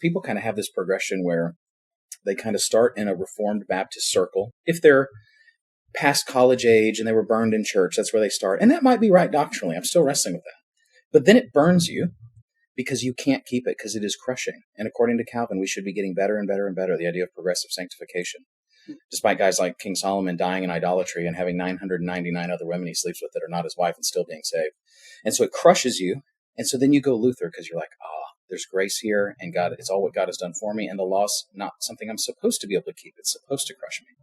people kind of have this progression where they kind of start in a Reformed Baptist circle. If they're past college age and they were burned in church, that's where they start. And that might be right doctrinally. I'm still wrestling with that. But then it burns you because you can't keep it because it is crushing. And according to Calvin, we should be getting better and better and better, the idea of progressive sanctification. Despite guys like King Solomon dying in idolatry and having 999 other women he sleeps with that are not his wife and still being saved. And so it crushes you. And so then you go Luther because you're like, there's grace here and God, it's all what God has done for me. And the law's not something I'm supposed to be able to keep. It's supposed to crush me.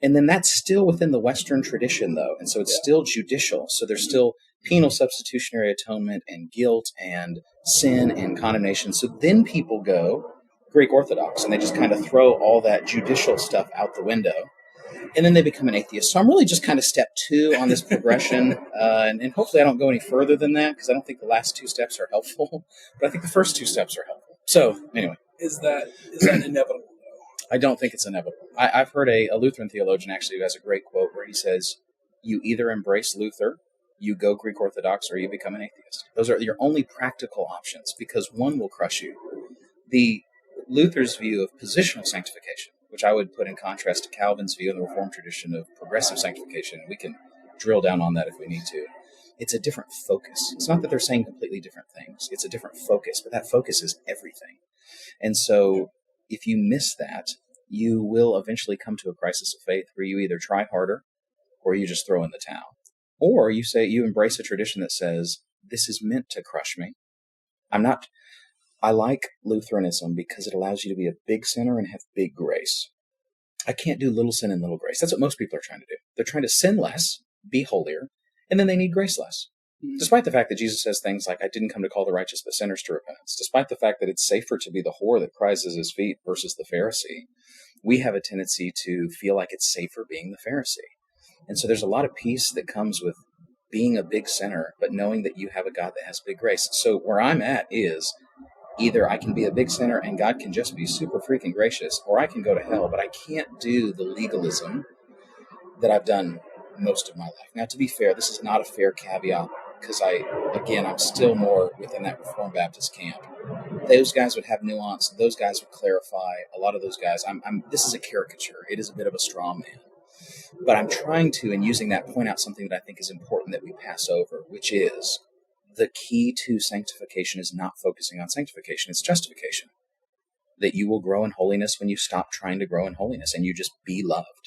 And then that's still within the Western tradition, though. And so it's still judicial. So there's still penal substitutionary atonement and guilt and sin and condemnation. So then people go Greek Orthodox and they just kind of throw all that judicial stuff out the window. And then they become an atheist. So I'm really just kind of step 2 on this progression. And hopefully I don't go any further than that because I don't think the last 2 steps are helpful. But I think the first 2 steps are helpful. So anyway. Is that inevitable? I don't think it's inevitable. I've heard a Lutheran theologian actually who has a great quote where he says, you either embrace Luther, you go Greek Orthodox, or you become an atheist. Those are your only practical options because one will crush you. The Luther's view of positional sanctification, which I would put in contrast to Calvin's view in the Reformed tradition of progressive sanctification, and we can drill down on that if we need to. It's a different focus. It's not that they're saying completely different things. It's a different focus, but that focus is everything. And so if you miss that, you will eventually come to a crisis of faith where you either try harder or you just throw in the towel. Or you say you embrace a tradition that says, this is meant to crush me. I like Lutheranism because it allows you to be a big sinner and have big grace. I can't do little sin and little grace. That's what most people are trying to do. They're trying to sin less, be holier, and then they need grace less. Despite the fact that Jesus says things like, I didn't come to call the righteous but sinners to repentance, despite the fact that it's safer to be the whore that cries at his feet versus the Pharisee, we have a tendency to feel like it's safer being the Pharisee. And so there's a lot of peace that comes with being a big sinner, but knowing that you have a God that has big grace. So where I'm at is either I can be a big sinner and God can just be super freaking gracious, or I can go to hell, but I can't do the legalism that I've done most of my life. Now, to be fair, this is not a fair caveat because I'm still more within that Reformed Baptist camp. Those guys would have nuance. Those guys would clarify. A lot of those guys, this is a caricature. It is a bit of a straw man. But I'm trying to, in using that, point out something that I think is important that we pass over, which is the key to sanctification is not focusing on sanctification. It's justification. That you will grow in holiness when you stop trying to grow in holiness and you just be loved.